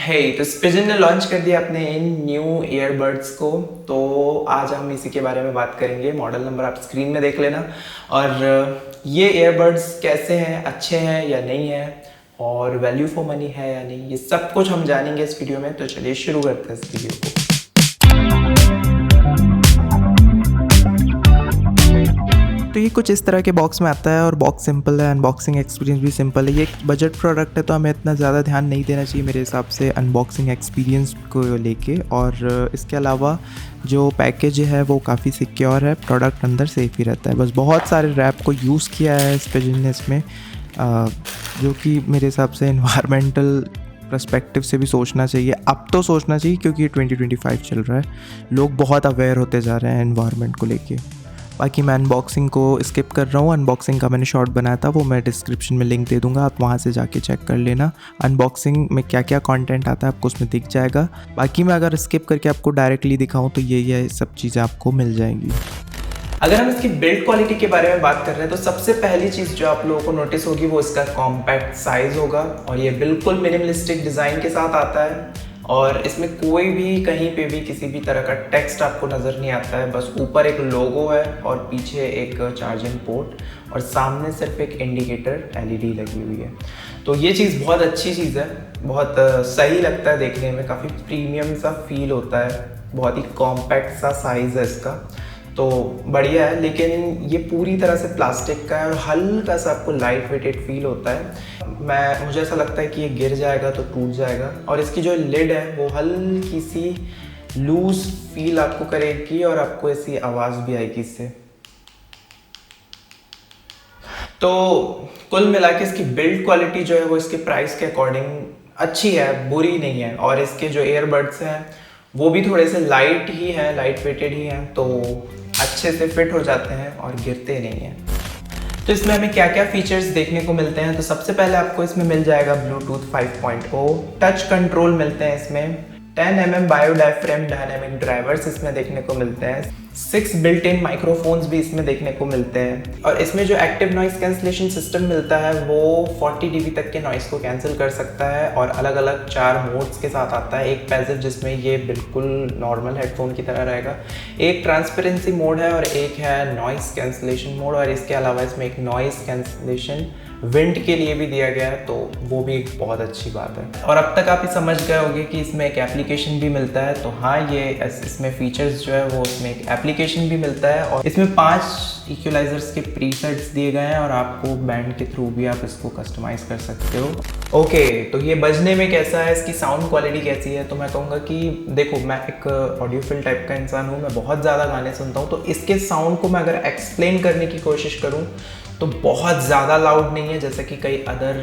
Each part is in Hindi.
हे तो स्पिजन ने लॉन्च कर दिया अपने इन न्यू ईयरबड्स को। तो आज हम इसी के बारे में बात करेंगे। मॉडल नंबर आप स्क्रीन में देख लेना। और ये ईयरबड्स कैसे हैं, अच्छे हैं या नहीं हैं, और वैल्यू फॉर मनी है या नहीं, ये सब कुछ हम जानेंगे इस वीडियो में। तो चलिए शुरू करते हैं इस वीडियो को। तो ये कुछ इस तरह के बॉक्स में आता है और बॉक्स सिंपल है, अनबॉक्सिंग एक्सपीरियंस भी सिंपल है। ये एक बजट प्रोडक्ट है तो हमें इतना ज़्यादा ध्यान नहीं देना चाहिए मेरे हिसाब से अनबॉक्सिंग एक्सपीरियंस को लेके। और इसके अलावा जो पैकेज है वो काफ़ी सिक्योर है, प्रोडक्ट अंदर सेफ ही रहता है। बस बहुत सारे रैप को यूज़ किया है इस बिजनेस में, जो कि मेरे हिसाब से इन्वायरमेंटल पर्सपेक्टिव से भी सोचना चाहिए। अब तो सोचना चाहिए क्योंकि 2025 चल रहा है, लोग बहुत अवेयर होते जा रहे हैं एनवायरनमेंट को लेके। बाकी मैं अनबॉक्सिंग को स्किप कर रहा हूँ। अनबॉक्सिंग का मैंने शॉर्ट बनाया था, वो मैं डिस्क्रिप्शन में लिंक दे दूँगा, आप वहाँ से जाके चेक कर लेना। अनबॉक्सिंग में क्या क्या कंटेंट आता है आपको उसमें दिख जाएगा। बाकी मैं अगर स्किप करके आपको डायरेक्टली दिखाऊँ तो ये सब चीज़ें आपको मिल जाएंगी। अगर हम इसकी बिल्ड क्वालिटी के बारे में बात कर रहे हैं तो सबसे पहली चीज़ जो आप लोगों को नोटिस होगी वो इसका कॉम्पैक्ट साइज़ होगा। और ये बिल्कुल मिनिमलिस्टिक डिज़ाइन के साथ आता है और इसमें कोई भी कहीं पे भी किसी भी तरह का टेक्स्ट आपको नज़र नहीं आता है। बस ऊपर एक लोगो है और पीछे एक चार्जिंग पोर्ट और सामने सिर्फ एक इंडिकेटर एलईडी लगी हुई है। तो ये चीज़ बहुत अच्छी चीज़ है, बहुत सही लगता है देखने में, काफ़ी प्रीमियम सा फील होता है। बहुत ही कॉम्पैक्ट सा साइज़ है इसका, तो बढ़िया है। लेकिन ये पूरी तरह से प्लास्टिक का है और हल्का सा आपको लाइट वेटेड फील होता है। मुझे ऐसा लगता है कि ये गिर जाएगा तो टूट जाएगा। और इसकी जो लिड है वो हल्की सी लूज फील आपको करेगी और आपको ऐसी आवाज़ भी आएगी इससे। तो कुल मिला के इसकी बिल्ड क्वालिटी जो है वो इसके प्राइस के अकॉर्डिंग अच्छी है, बुरी नहीं है। और इसके जो ईयरबड्स हैं वो भी थोड़े से लाइट ही हैं, लाइट वेटेड ही हैं, तो अच्छे से फिट हो जाते हैं और गिरते नहीं हैं। तो इसमें हमें क्या क्या फीचर्स देखने को मिलते हैं, तो सबसे पहले आपको इसमें मिल जाएगा ब्लूटूथ 5.0, टच कंट्रोल मिलते हैं इसमें, 10mm bio diaphragm dynamic drivers इसमें देखने को मिलते हैं, 6 बिल्ट इन माइक्रोफोन्स भी इसमें देखने को मिलते हैं। और इसमें जो एक्टिव नॉइस कैंसलेशन सिस्टम मिलता है वो 40 dB तक के नॉइस को कैंसिल कर सकता है और अलग अलग 4 मोड्स के साथ आता है। एक पैसिव जिसमें ये बिल्कुल नॉर्मल हेडफोन की तरह रहेगा, एक ट्रांसपेरेंसी मोड है और एक है नॉइस कैंसलेशन मोड। और इसके अलावा इसमें एक नॉइस कैंसलेशन विंड के लिए भी दिया गया है, तो वो भी एक बहुत अच्छी बात है। और अब तक आप ये समझ गए होंगे कि इसमें एक एप्लीकेशन भी मिलता है। तो हाँ, ये इसमें फीचर्स जो है वो इसमें एक एप्लीकेशन भी मिलता है और इसमें 5 इक्वलाइजर्स के प्रीसेट्स दिए गए हैं और आपको बैंड के थ्रू भी आप इसको कस्टमाइज़ कर सकते हो। ओके, तो ये बजने में कैसा है, इसकी साउंड क्वालिटी कैसी है, तो मैं कहूँगा कि देखो, मैं एक ऑडियोफिल टाइप का इंसान हूँ, मैं बहुत ज़्यादा गाने सुनता हूँ। तो इसके साउंड को मैं अगर एक्सप्लेन करने की कोशिश करूँ तो बहुत ज़्यादा लाउड नहीं है, जैसे कि कई अदर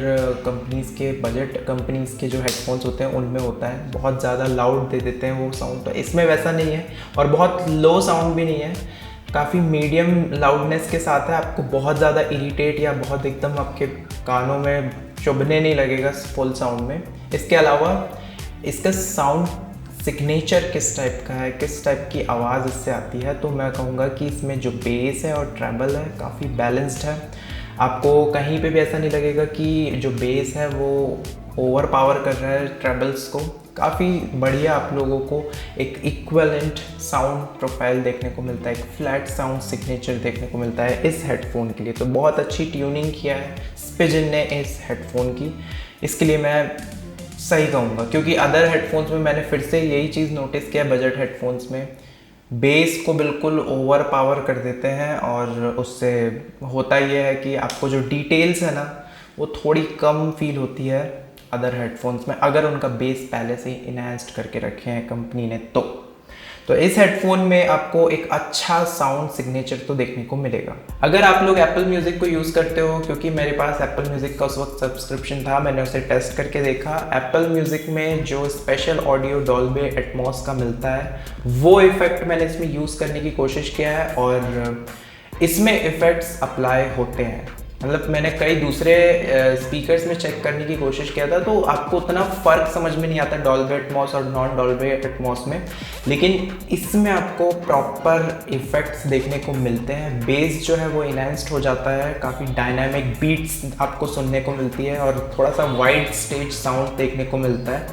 कंपनीज़ के, बजट कंपनीज़ के जो हेडफोन्स होते हैं उनमें होता है, बहुत ज़्यादा लाउड दे देते हैं वो साउंड। तो इसमें वैसा नहीं है और बहुत लो साउंड भी नहीं है, काफ़ी मीडियम लाउडनेस के साथ है। आपको बहुत ज़्यादा इरिटेट या बहुत एकदम आपके कानों में चुभने नहीं लगेगा फुल साउंड में। इसके अलावा इसका साउंड सिग्नेचर किस टाइप का है, किस टाइप की आवाज़ इससे आती है, तो मैं कहूँगा कि इसमें जो बेस है और ट्रेबल है काफ़ी बैलेंस्ड है। आपको कहीं पे भी ऐसा नहीं लगेगा कि जो बेस है वो ओवर पावर कर रहा है ट्रेबल्स को। काफ़ी बढ़िया आप लोगों को एक इक्वलेंट साउंड प्रोफाइल देखने को मिलता है, एक फ्लैट साउंड सिग्नेचर देखने को मिलता है इस हेडफोन के लिए। तो बहुत अच्छी ट्यूनिंग किया है स्पिजन ने इस हेडफोन की, इसके लिए मैं सही कहूँगा। क्योंकि अदर हेडफोन्स में मैंने फिर से यही चीज़ नोटिस किया, बजट हेडफोन्स में बेस को बिल्कुल ओवर पावर कर देते हैं और उससे होता ये है कि आपको जो डिटेल्स है ना वो थोड़ी कम फील होती है अदर हेडफोन्स में, अगर उनका बेस पहले से ही इनहैंस्ड करके रखे हैं कंपनी ने। तो इस हेडफोन में आपको एक अच्छा साउंड सिग्नेचर तो देखने को मिलेगा। अगर आप लोग एप्पल म्यूज़िक को यूज़ करते हो, क्योंकि मेरे पास एप्पल म्यूज़िक का उस वक्त सब्सक्रिप्शन था, मैंने उसे टेस्ट करके देखा। एप्पल म्यूज़िक में जो स्पेशल ऑडियो डॉल्बी एटमॉस का मिलता है वो इफ़ेक्ट मैंने इसमें यूज़ करने की कोशिश किया है और इसमें इफ़ेक्ट्स अप्लाई होते हैं। मतलब मैंने कई दूसरे स्पीकर्स में चेक करने की कोशिश किया था तो आपको उतना फ़र्क समझ में नहीं आता डॉल्बी एटमॉस और नॉन डॉल्बी एटमॉस में, लेकिन इसमें आपको प्रॉपर इफ़ेक्ट्स देखने को मिलते हैं। बेस जो है वो इनहैंस्ड हो जाता है, काफ़ी डायनामिक बीट्स आपको सुनने को मिलती है और थोड़ा सा वाइड स्टेज साउंड देखने को मिलता है।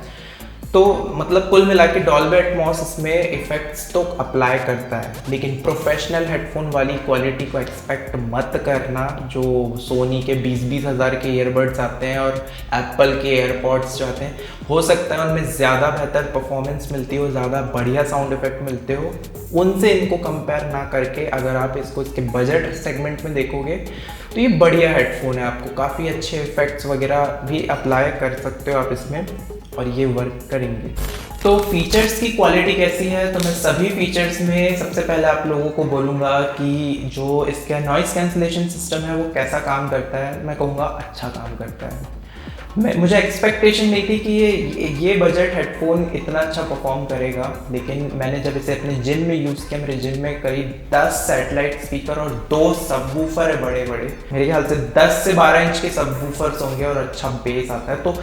तो मतलब कुल मिला के डॉल्बी एटमॉस इसमें इफेक्ट्स तो अप्लाई करता है, लेकिन प्रोफेशनल हेडफोन वाली क्वालिटी को एक्सपेक्ट मत करना। जो सोनी के 20-20 हज़ार के ईयरबड्स आते हैं और एप्पल के एयरपॉड्स जो आते हैं, हो सकता है उनमें ज़्यादा बेहतर परफॉर्मेंस मिलती हो, ज़्यादा बढ़िया साउंड इफेक्ट मिलते हो। उनसे इनको कंपेयर ना करके अगर आप इसको इसके बजट सेगमेंट में देखोगे तो ये बढ़िया हेडफोन है। आपको काफ़ी अच्छे इफेक्ट्स वगैरह भी अप्लाई कर सकते हो आप इसमें, और ये वर्क करेंगे। तो फीचर्स की क्वालिटी कैसी है, तो मैं सभी फीचर्स में सबसे पहले आप लोगों को बोलूँगा कि जो इसका नॉइज़ कैंसलेशन सिस्टम है वो कैसा काम करता है। मैं कहूँगा अच्छा काम करता है। मुझे एक्सपेक्टेशन नहीं थी कि ये बजट हेडफोन इतना अच्छा परफॉर्म करेगा, लेकिन मैंने जब इसे अपने जिम में यूज़ किया, मेरे जिम में करीब 10 सैटेलाइट स्पीकर और 2 सबवूफर है बड़े बड़े, मेरे ख्याल से 10 से 12 इंच के सबवूफर्स होंगे और अच्छा बेस आता है। तो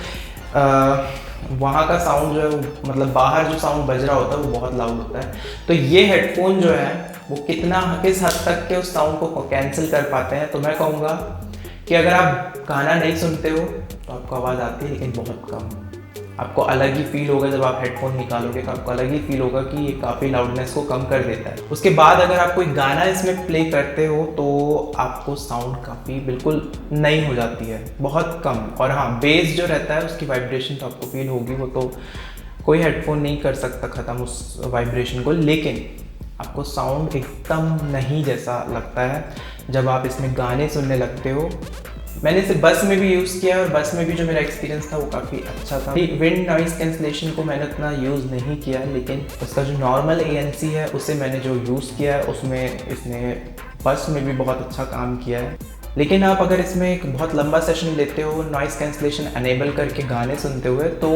वहाँ का साउंड जो है, मतलब बाहर जो साउंड बज रहा होता है वो बहुत लाउड होता है। तो ये हेडफोन जो है वो किस हद तक के उस साउंड को कैंसिल कर पाते हैं, तो मैं कहूँगा कि अगर आप गाना नहीं सुनते हो तो आपको आवाज़ आती है, लेकिन बहुत कम। आपको अलग ही फील होगा जब आप हेडफोन निकालोगे, तो आपको अलग ही फील होगा कि ये काफ़ी लाउडनेस को कम कर देता है। उसके बाद अगर आप कोई गाना इसमें प्ले करते हो तो आपको साउंड काफ़ी बिल्कुल नई हो जाती है, बहुत कम। और हाँ, बेस जो रहता है उसकी वाइब्रेशन तो आपको फील होगी, वो तो कोई हेडफोन नहीं कर सकता ख़त्म उस वाइब्रेशन को, लेकिन आपको साउंड एकदम नहीं जैसा लगता है जब आप इसमें गाने सुनने लगते हो। मैंने इसे बस में भी यूज़ किया और बस में भी जो मेरा एक्सपीरियंस था वो काफ़ी अच्छा था। विंड नॉइज़ कैंसलेशन को मैंने उतना यूज़ नहीं किया, लेकिन उसका जो नॉर्मल ANC है उसे मैंने जो यूज़ किया है उसमें इसने बस में भी बहुत अच्छा काम किया है। लेकिन आप अगर इसमें एक बहुत लंबा सेशन लेते हो नॉइज़ कैंसलेशन अनेबल करके गाने सुनते हुए, तो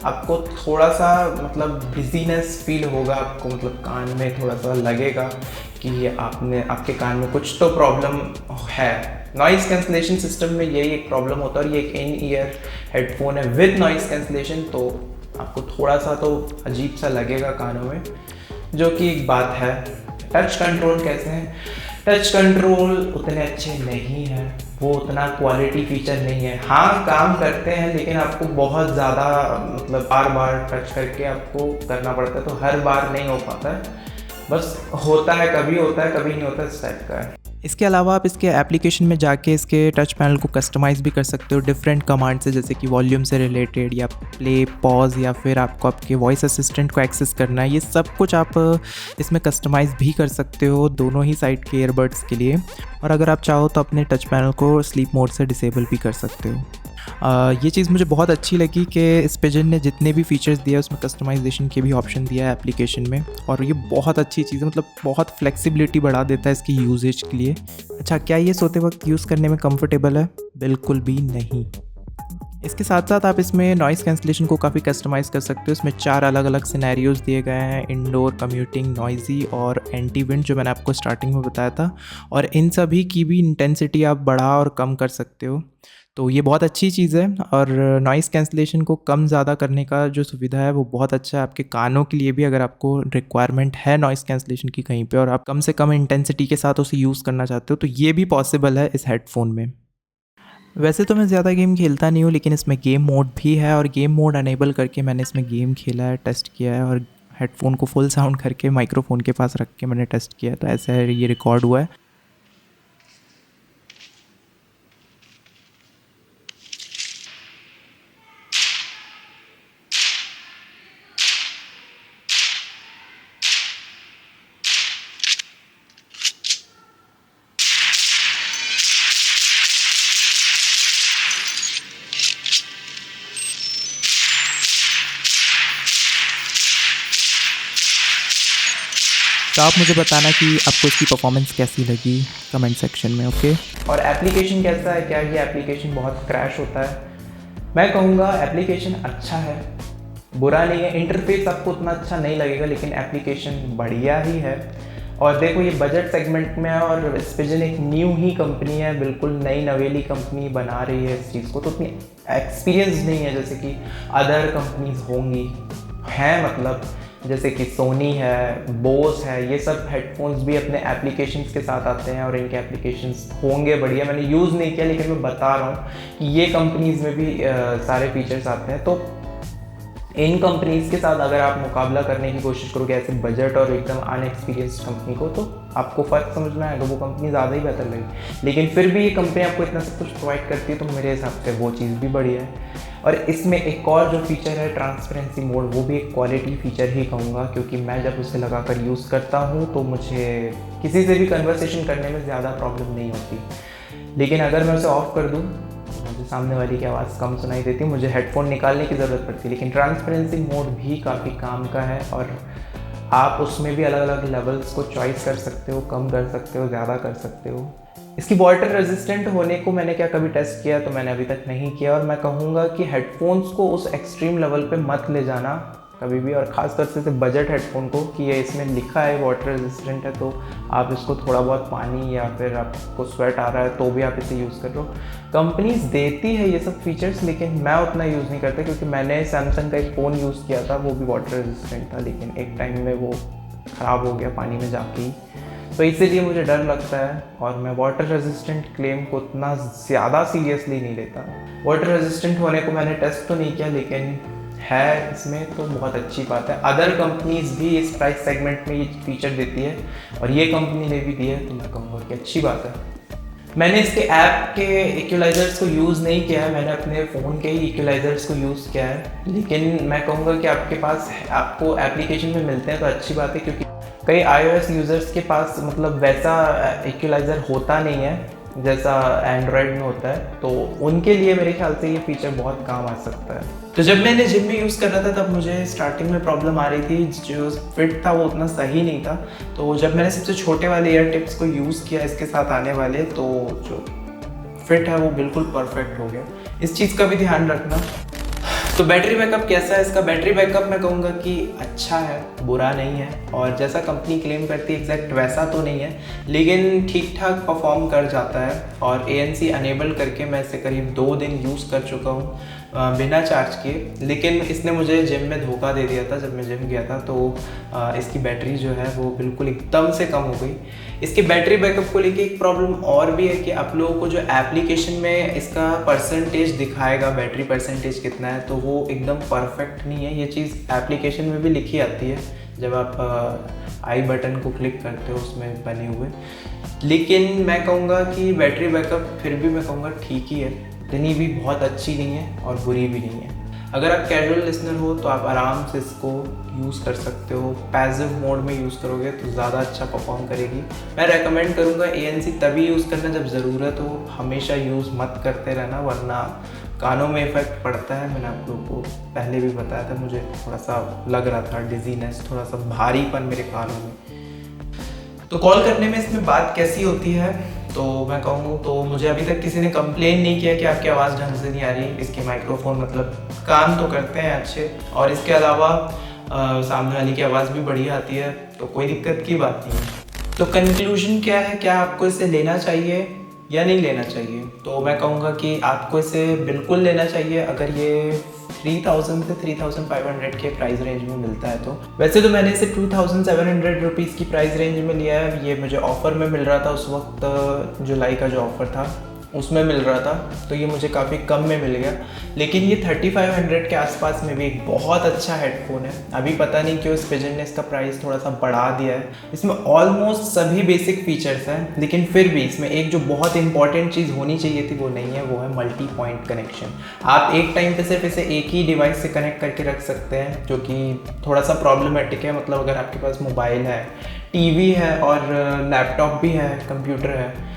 आपको थोड़ा सा मतलब बिजीनेस फील होगा, आपको मतलब कान में थोड़ा सा लगेगा कि आपके कान में कुछ तो प्रॉब्लम है। नॉइज़ कैंसलेशन सिस्टम में यही एक प्रॉब्लम होता है, और ये एक इन ईयर हेडफोन है विद नॉइज़ कैंसलेशन, तो आपको थोड़ा सा तो अजीब सा लगेगा कानों में, जो कि एक बात है। टच कंट्रोल कैसे हैं? टच कंट्रोल उतने अच्छे नहीं हैं, वो उतना क्वालिटी फीचर नहीं है। हाँ, काम करते हैं, लेकिन आपको बहुत ज़्यादा मतलब बार बार टच करके आपको करना पड़ता है, तो हर बार नहीं हो पाता है। बस होता है, कभी होता है कभी नहीं होता, इस टाइप का है। इसके अलावा आप इसके एप्लीकेशन में जाके इसके टच पैनल को कस्टमाइज़ भी कर सकते हो डिफरेंट कमांड से, जैसे कि वॉल्यूम से रिलेटेड या प्ले, पॉज, या फिर आपको आपके वॉइस असिस्टेंट को एक्सेस करना है। ये सब कुछ आप इसमें कस्टमाइज़ भी कर सकते हो दोनों ही साइड के ईयरबड्स के लिए। और अगर आप चाहो तो अपने टच पैनल को स्लीप मोड से डिसेबल भी कर सकते हो। ये चीज़ मुझे बहुत अच्छी लगी कि स्पिजन ने जितने भी फीचर्स दिया उसमें कस्टमाइजेशन के भी ऑप्शन दिया है एप्लीकेशन में, और ये बहुत अच्छी चीज़ है, मतलब बहुत फ्लेक्सिबिलिटी बढ़ा देता है इसकी यूजेज के लिए। अच्छा, क्या ये सोते वक्त यूज़ करने में कंफर्टेबल है? बिल्कुल भी नहीं। इसके साथ साथ आप इसमें नॉइज़ कैंसलेशन को काफ़ी कस्टमाइज़ कर सकते हो। इसमें 4 अलग अलग सिनेरियोज़ दिए गए हैं, इंडोर, कम्यूटिंग, नॉइज़ी और एंटी विंड, जो मैंने आपको स्टार्टिंग में बताया था, और इन सभी की भी इंटेंसिटी आप बढ़ा और कम कर सकते हो। तो ये बहुत अच्छी चीज़ है, और नॉइज़ कैंसलेशन को कम ज़्यादा करने का जो सुविधा है वो बहुत अच्छा है आपके कानों के लिए भी। अगर आपको रिक्वायरमेंट है नॉइज़ कैंसलेशन की कहीं पे और आप कम से कम इंटेंसिटी के साथ उसे यूज़ करना चाहते हो, तो ये भी पॉसिबल है इस हेडफोन में। वैसे तो मैं ज़्यादा गेम खेलता नहीं हूँ, लेकिन इसमें गेम मोड भी है, और गेम मोड अनेबल करके मैंने इसमें गेम खेला है, टेस्ट किया है, और हेडफोन को फुल साउंड करके माइक्रोफोन के पास रख के मैंने टेस्ट किया, तो ऐसा है, ये रिकॉर्ड हुआ है। तो आप मुझे बताना कि आपको इसकी परफॉर्मेंस कैसी लगी कमेंट सेक्शन में, ओके। और एप्लीकेशन कैसा है, क्या ये एप्लीकेशन बहुत क्रैश होता है? मैं कहूँगा एप्लीकेशन अच्छा है, बुरा नहीं है। इंटरफेस आपको उतना अच्छा नहीं लगेगा, लेकिन एप्लीकेशन बढ़िया ही है। और देखो, ये बजट सेगमेंट में है, और स्पिजन एक न्यू ही कंपनी है, बिल्कुल नई नवेली कंपनी बना रही है इस चीज़ को, तो उतनी एक्सपीरियंस नहीं है जैसे कि अदर कंपनीज होंगी हैं, मतलब जैसे कि सोनी है, बोस है, ये सब हेडफोन्स भी अपने एप्लीकेशंस के साथ आते हैं, और इनके एप्लीकेशंस होंगे बढ़िया। मैंने यूज़ नहीं किया, लेकिन मैं बता रहा हूँ कि ये कंपनीज़ में भी सारे फीचर्स आते हैं। तो इन कंपनीज़ के साथ अगर आप मुकाबला करने की कोशिश करोगे ऐसे बजट और एकदम अनएक्सपीरियंस्ड कंपनी को, तो आपको फ़र्क समझ में आएगा, वो कंपनी ज़्यादा ही बेहतर लगेगी। लेकिन फिर भी ये कंपनी आपको इतना सब कुछ प्रोवाइड करती है, तो मेरे हिसाब से वो चीज़ भी बढ़िया है। और इसमें एक और जो फीचर है ट्रांसपेरेंसी मोड, वो भी एक क्वालिटी फ़ीचर ही कहूँगा, क्योंकि मैं जब उसे लगाकर यूज़ करता हूँ तो मुझे किसी से भी कन्वर्सेशन करने में ज़्यादा प्रॉब्लम नहीं होती। लेकिन अगर मैं उसे ऑफ़ कर दूँ, मुझे सामने वाली की आवाज़ कम सुनाई देती है, मुझे हेडफोन निकालने की ज़रूरत पड़ती है। लेकिन ट्रांसपेरेंसी मोड भी काफ़ी काम का है और आप उसमें भी अलग अलग लेवल्स को चॉइस कर सकते हो, कम कर सकते हो, ज़्यादा कर सकते हो। इसकी वाटर रेजिस्टेंट होने को मैंने क्या कभी टेस्ट किया, तो मैंने अभी तक नहीं किया। और मैं कहूँगा कि हेडफोन्स को उस एक्सट्रीम लेवल पे मत ले जाना कभी भी, और ख़ासकर से बजट हेडफोन को, कि ये इसमें लिखा है वाटर रेजिस्टेंट है, तो आप इसको थोड़ा बहुत पानी या फिर आपको स्वेट आ रहा है तो भी आप इसे यूज़ कर रहे हो। कंपनीज देती है ये सब फीचर्स, लेकिन मैं उतना यूज़ नहीं करता, क्योंकि मैंने सैमसंग का एक फ़ोन यूज़ किया था, वो भी वाटर रेजिस्टेंट था, लेकिन एक टाइम में वो ख़राब हो गया पानी में जाके ही। तो इसीलिए मुझे डर लगता है और मैं वाटर रेजिस्टेंट क्लेम को उतना ज़्यादा सीरियसली नहीं लेता। वाटर रेजिस्टेंट होने को मैंने टेस्ट तो नहीं किया, लेकिन है इसमें तो बहुत अच्छी बात है। अदर कंपनीज भी इस प्राइस सेगमेंट में ये फीचर देती है और ये कंपनी ने भी दिया है, तो मैं कहूँगा कि अच्छी बात है। मैंने इसके ऐप के इक्वलाइजर्स को यूज़ नहीं किया है, मैंने अपने फ़ोन के ही इक्वलाइजर्स को यूज़ किया है, लेकिन मैं कहूँगा कि आपके पास आपको एप्लीकेशन में मिलते हैं तो अच्छी बात है, क्योंकि कई iOS यूज़र्स के पास मतलब वैसा इक्वलाइज़र होता नहीं है जैसा एंड्रॉयड में होता है, तो उनके लिए मेरे ख्याल से ये फीचर बहुत काम आ सकता है। तो जब मैंने जिम में यूज़ कर रहा था तब मुझे स्टार्टिंग में प्रॉब्लम आ रही थी, जो फिट था वो उतना सही नहीं था। तो जब मैंने सबसे छोटे वाले ईयर टिप्स को यूज़ किया इसके साथ आने वाले, तो जो फिट है वो बिल्कुल परफेक्ट हो गया। इस चीज़ का भी ध्यान रखना। तो बैटरी बैकअप कैसा है इसका? बैटरी बैकअप मैं कहूँगा कि अच्छा है, बुरा नहीं है, और जैसा कंपनी क्लेम करती है एग्जैक्ट वैसा तो नहीं है, लेकिन ठीक ठाक परफॉर्म कर जाता है। और ANC अनेबल करके मैं इसे करीब 2 दिन यूज़ कर चुका हूँ बिना चार्ज किए, लेकिन इसने मुझे जिम में धोखा दे दिया था। जब मैं जिम गया था तो इसकी बैटरी जो है वो बिल्कुल एकदम से कम हो गई। इसके बैटरी बैकअप को लेके एक प्रॉब्लम और भी है कि आप लोगों को जो एप्लीकेशन में इसका परसेंटेज दिखाएगा, बैटरी परसेंटेज कितना है, तो वो एकदम परफेक्ट नहीं है। ये चीज़ एप्लीकेशन में भी लिखी आती है जब आप आई बटन को क्लिक करते हो उसमें बने हुए, लेकिन मैं कहूँगा कि बैटरी बैकअप फिर भी मैं कहूँगा ठीक ही है, इतनी भी बहुत अच्छी नहीं है और बुरी भी नहीं है। अगर आप कैजुअल लिसनर हो तो आप आराम से इसको यूज़ कर सकते हो। पैसिव मोड में यूज़ करोगे तो ज़्यादा अच्छा परफॉर्म करेगी। मैं रेकमेंड करूँगा ANC तभी यूज़ करना जब ज़रूरत हो, हमेशा यूज़ मत करते रहना, वरना कानों में इफ़ेक्ट पड़ता है। मैंने आप लोगों को पहले भी बताया था, मुझे थोड़ा सा लग रहा था डिजीनेस, थोड़ा सा भारीपन मेरे कानों में। तो कॉल करने में इसमें बात कैसी होती है, तो मैं कहूँ तो मुझे अभी तक किसी ने कंप्लेन नहीं किया कि आपकी आवाज़ ढंग से नहीं आ रही। इसके माइक्रोफोन मतलब काम तो करते हैं अच्छे, और इसके अलावा सामने वाले की आवाज़ भी बढ़िया आती है, तो कोई दिक्कत की बात नहीं है। तो कंक्लूजन क्या है, क्या आपको इसे लेना चाहिए या नहीं लेना चाहिए? तो मैं कहूँगा कि आपको इसे बिल्कुल लेना चाहिए अगर ये 3000 से 3500 के प्राइस रेंज में मिलता है। तो वैसे तो मैंने इसे 2700 रुपीज़ की प्राइस रेंज में लिया है। ये मुझे ऑफ़र में मिल रहा था उस वक्त, जुलाई का जो ऑफ़र था उसमें मिल रहा था, तो ये मुझे काफ़ी कम में मिल गया। लेकिन ये 3500 के आसपास में भी एक बहुत अच्छा हेडफोन है। अभी पता नहीं क्यों इस पिजन ने इसका प्राइस थोड़ा सा बढ़ा दिया है। इसमें ऑलमोस्ट सभी बेसिक फीचर्स हैं, लेकिन फिर भी इसमें एक जो बहुत इंपॉर्टेंट चीज़ होनी चाहिए थी वो नहीं है, वो है मल्टी पॉइंट कनेक्शन। आप एक टाइम पे सिर्फ इसे एक ही डिवाइस से कनेक्ट करके रख सकते हैं, जो कि थोड़ा सा प्रॉब्लमेटिक है। मतलब अगर आपके पास मोबाइल है, टीवी है और लैपटॉप भी है, कंप्यूटर है,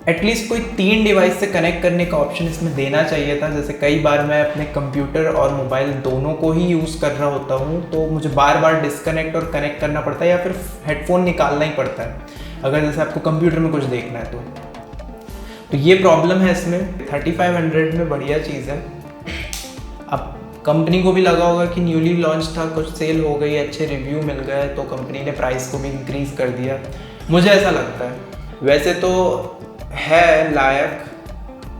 एटलीस्ट कोई 3 डिवाइस से कनेक्ट करने का ऑप्शन इसमें देना चाहिए था। जैसे कई बार मैं अपने कंप्यूटर और मोबाइल दोनों को ही यूज़ कर रहा होता हूँ, तो मुझे बार बार डिस्कनेक्ट और कनेक्ट करना पड़ता है, या फिर हेडफोन निकालना ही पड़ता है अगर जैसे आपको कंप्यूटर में कुछ देखना है तो ये प्रॉब्लम है इसमें। 3500 में बढ़िया चीज़ है। अब कंपनी को भी लगा होगा कि न्यूली लॉन्च था, कुछ सेल हो गई, अच्छे रिव्यू मिल गए, तो कंपनी ने प्राइस को भी इंक्रीज़ कर दिया, मुझे ऐसा लगता है। वैसे तो है लायक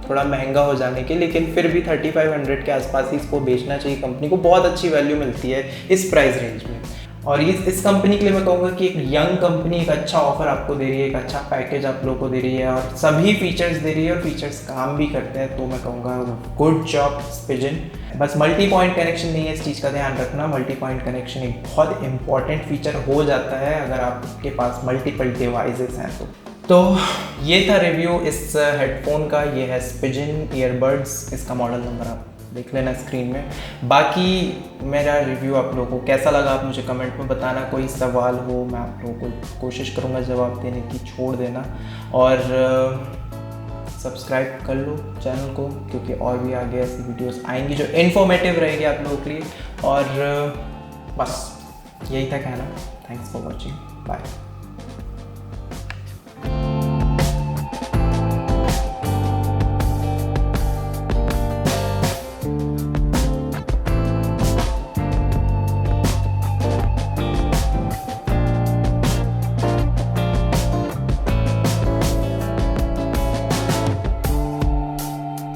थोड़ा महंगा हो जाने के, लेकिन फिर भी 3500 के आसपास ही इसको बेचना चाहिए। कंपनी को बहुत अच्छी वैल्यू मिलती है इस प्राइस रेंज में। और इस कंपनी के लिए मैं कहूँगा कि एक यंग कंपनी एक अच्छा ऑफर आपको दे रही है, एक अच्छा पैकेज आप लोगों को दे रही है और सभी फीचर्स दे रही है और फीचर्स काम भी करते हैं, तो मैं कहूँगा गुड जॉब स्पिजन। बस मल्टी पॉइंट कनेक्शन नहीं है, इस चीज़ का ध्यान रखना। मल्टी पॉइंट कनेक्शन एक बहुत इंपॉर्टेंट फीचर हो जाता है अगर आपके पास मल्टीपल डिवाइसेस हैं तो ये था रिव्यू इस हेडफोन का। ये है स्पिजन ईयरबड्स, इसका मॉडल नंबर आप देख लेना स्क्रीन में। बाकी मेरा रिव्यू आप लोगों को कैसा लगा आप मुझे कमेंट में बताना। कोई सवाल हो मैं आप लोगों को कोशिश करूँगा जवाब देने की, छोड़ देना। और सब्सक्राइब कर लो चैनल को, क्योंकि और भी आगे ऐसी वीडियोस आएंगी जो इन्फॉर्मेटिव रहेगी आप लोगों के लिए। और बस यही था कहना। Thanks for watching, bye.